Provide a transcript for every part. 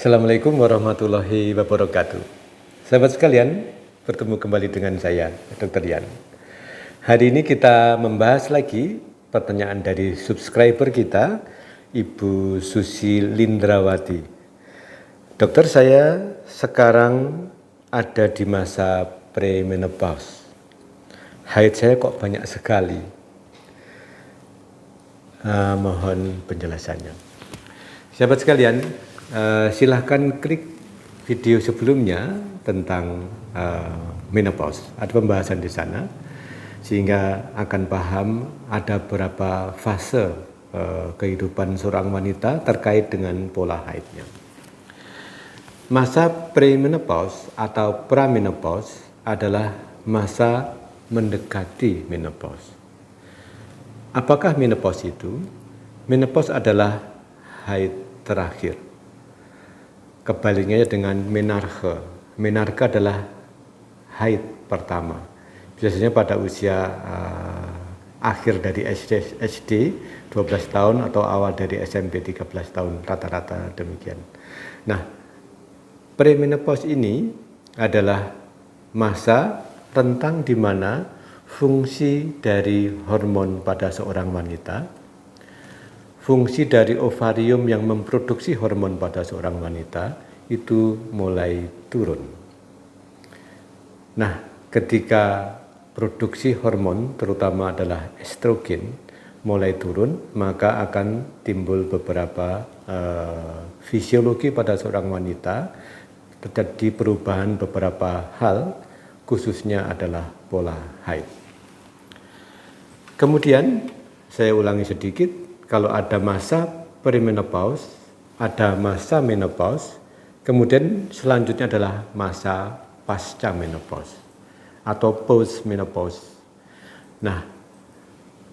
Assalamualaikum warahmatullahi wabarakatuh. Sahabat sekalian, bertemu kembali dengan saya, Dr. Yan. Hari ini kita membahas lagi pertanyaan dari subscriber kita, Ibu Susi Lindrawati. Dokter, saya sekarang ada di masa premenopause. Haid saya kok banyak sekali. Mohon penjelasannya. Sahabat sekalian, silahkan klik video sebelumnya tentang menopause. Ada pembahasan di sana, sehingga akan paham ada beberapa fase kehidupan seorang wanita terkait dengan pola haidnya. Masa premenopause atau pramenopause adalah masa mendekati menopause. Apakah menopause itu? Menopause adalah haid terakhir. Kebaliknya dengan menarche. Menarche adalah haid pertama. Biasanya pada usia akhir dari SD 12 tahun atau awal dari SMP 13 tahun, rata-rata demikian. Nah, premenopause ini adalah masa rentang di mana fungsi dari hormon pada seorang wanita, fungsi dari ovarium yang memproduksi hormon pada seorang wanita itu mulai turun. Nah, ketika produksi hormon terutama adalah estrogen mulai turun, maka akan timbul beberapa fisiologi pada seorang wanita, terjadi perubahan beberapa hal, khususnya adalah pola haid. Kemudian saya ulangi sedikit, kalau ada masa premenopause, ada masa menopause, kemudian selanjutnya adalah masa pasca menopause atau post menopause. Nah,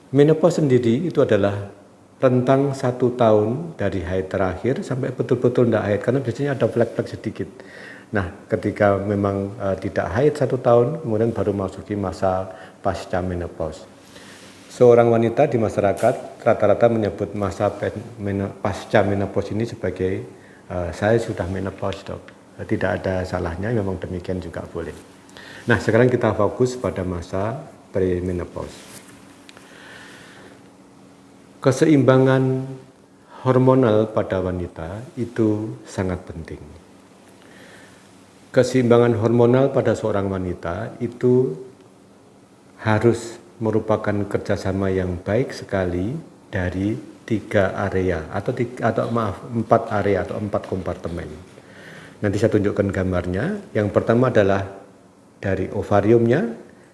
menopause sendiri itu adalah rentang 1 tahun dari haid terakhir sampai betul-betul tidak haid, karena biasanya ada flek-flek sedikit. Nah, ketika memang tidak haid 1 tahun, kemudian baru masuki masa pasca menopause. Seorang wanita di masyarakat rata-rata menyebut masa pasca menopause ini sebagai saya sudah menopause, dok. Tidak ada salahnya, memang demikian juga boleh. Nah, sekarang kita fokus pada masa premenopause. Keseimbangan hormonal pada wanita itu sangat penting. Keseimbangan hormonal pada seorang wanita itu harus merupakan kerjasama yang baik sekali dari 3 area atau 4 area atau 4 kompartemen. Nanti saya tunjukkan gambarnya. Yang pertama adalah dari ovariumnya,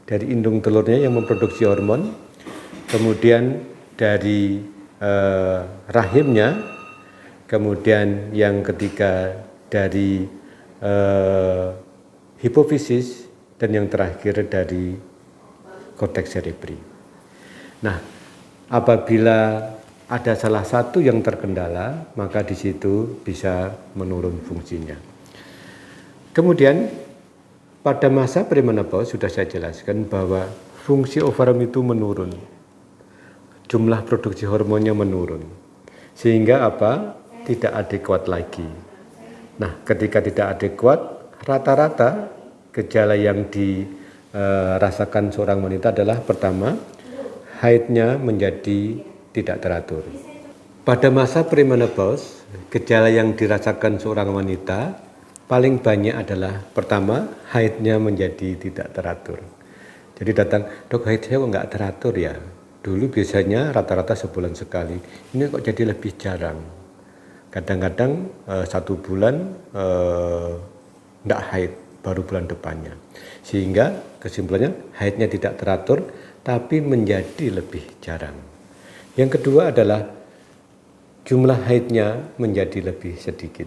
dari indung telurnya yang memproduksi hormon, kemudian dari rahimnya, kemudian yang ketiga dari hipofisis, dan yang terakhir dari korteks cerebri. Nah, apabila ada salah satu yang terkendala, maka di situ bisa menurun fungsinya. Kemudian pada masa premenopause sudah saya jelaskan bahwa fungsi ovarium itu menurun, jumlah produksi hormonnya menurun, sehingga apa? Tidak adekuat lagi. Nah, ketika tidak adekuat, rata-rata gejala yang dirasakan seorang wanita adalah pertama, haidnya menjadi tidak teratur. Pada masa premenopause, gejala yang dirasakan seorang wanita paling banyak adalah pertama, haidnya menjadi tidak teratur. Jadi datang, dok, haid saya kok nggak teratur ya? Dulu biasanya rata-rata sebulan sekali, ini kok jadi lebih jarang. Kadang-kadang 1 bulan nggak haid, baru bulan depannya. Sehingga kesimpulannya haidnya tidak teratur, tapi menjadi lebih jarang. Yang kedua adalah jumlah haidnya menjadi lebih sedikit.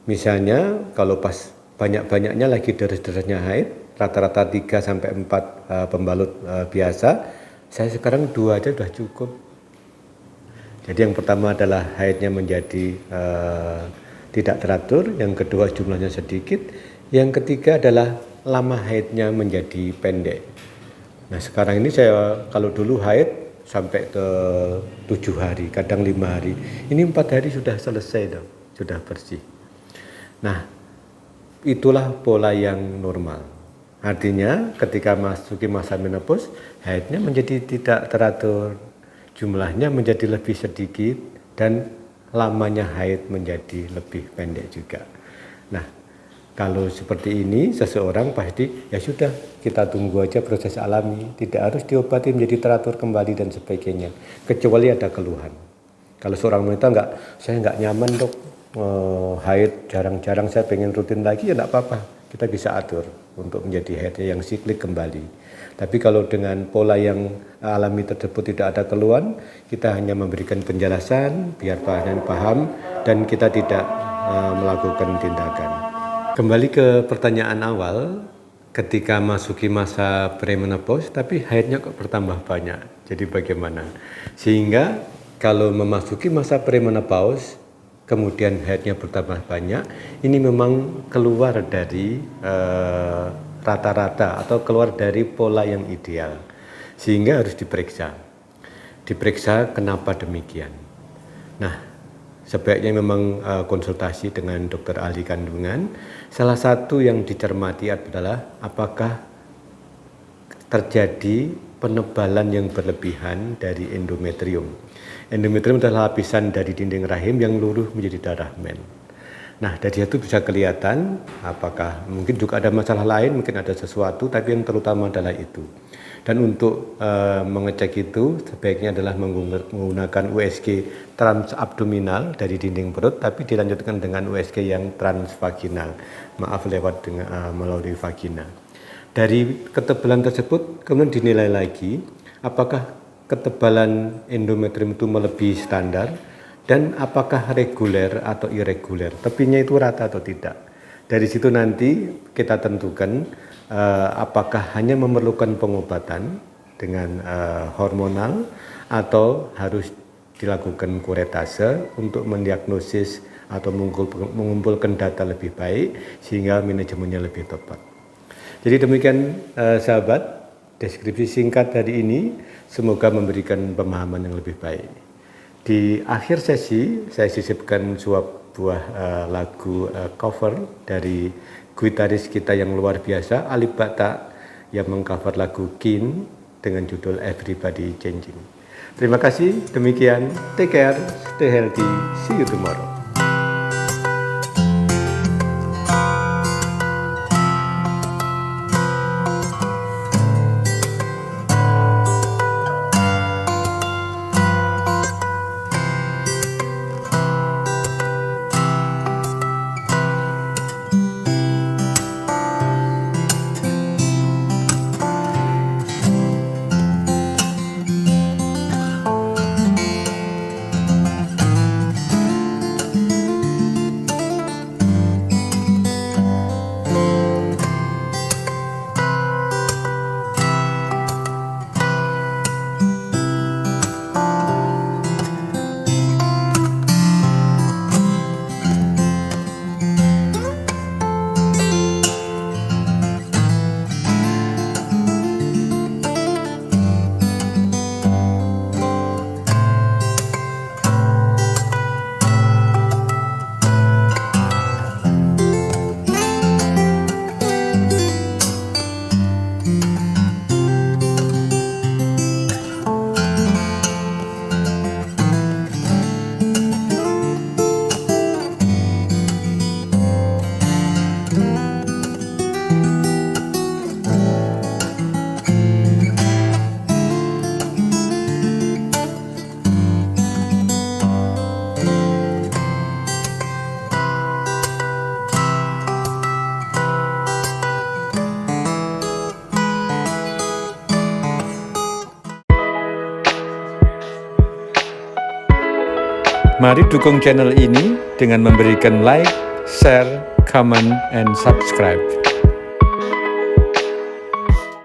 Misalnya kalau pas banyak-banyaknya lagi deres-deresnya haid, rata-rata 3-4 pembalut biasa, saya sekarang 2 aja sudah cukup. Jadi yang pertama adalah haidnya menjadi tidak teratur, yang kedua jumlahnya sedikit, yang ketiga adalah lama haidnya menjadi pendek. Nah, sekarang ini saya kalau dulu haid sampai ke 7 hari, kadang 5 hari. Ini 4 hari sudah selesai dong, sudah bersih. Nah, itulah pola yang normal. Artinya ketika masuki masa menopause, haidnya menjadi tidak teratur, jumlahnya menjadi lebih sedikit, dan lamanya haid menjadi lebih pendek juga. Nah, kalau seperti ini seseorang pasti ya sudah, kita tunggu aja proses alami, tidak harus diobati menjadi teratur kembali dan sebagainya, kecuali ada keluhan. Kalau seorang wanita saya nggak nyaman dok, haid jarang-jarang, saya pengen rutin lagi, ya nggak apa-apa, kita bisa atur untuk menjadi haidnya yang siklik kembali. Tapi kalau dengan pola yang alami tersebut tidak ada keluhan, kita hanya memberikan penjelasan biar pasien paham dan kita tidak melakukan tindakan. Kembali ke pertanyaan awal, ketika masuki masa premenopause tapi haidnya kok bertambah banyak, jadi bagaimana? Sehingga kalau memasuki masa premenopause kemudian haidnya bertambah banyak, ini memang keluar dari rata-rata atau keluar dari pola yang ideal, sehingga harus diperiksa kenapa demikian. Nah, sebaiknya memang konsultasi dengan dokter ahli kandungan. Salah satu yang dicermati adalah apakah terjadi penebalan yang berlebihan dari endometrium. Endometrium adalah lapisan dari dinding rahim yang luruh menjadi darah men. Nah, dari itu bisa kelihatan apakah mungkin juga ada masalah lain, mungkin ada sesuatu, tapi yang terutama adalah itu. Dan untuk mengecek itu sebaiknya adalah menggunakan USG transabdominal dari dinding perut, tapi dilanjutkan dengan USG yang transvaginal, melalui vagina. Dari ketebalan tersebut kemudian dinilai lagi apakah ketebalan endometrium itu melebihi standar dan apakah reguler atau irreguler, tepinya itu rata atau tidak. Dari situ nanti kita tentukan apakah hanya memerlukan pengobatan dengan hormonal atau harus dilakukan kuretase untuk mendiagnosis atau mengumpulkan data lebih baik sehingga manajemennya lebih tepat. Jadi demikian sahabat, deskripsi singkat hari ini semoga memberikan pemahaman yang lebih baik. Di akhir sesi saya sisipkan sebuah lagu cover dari gitaris kita yang luar biasa, Alip Ba Ta, yang mengcover lagu Kin dengan judul Everybody Changing. Terima kasih, demikian, take care, stay healthy, see you tomorrow. Mari dukung channel ini dengan memberikan like, share, comment, and subscribe.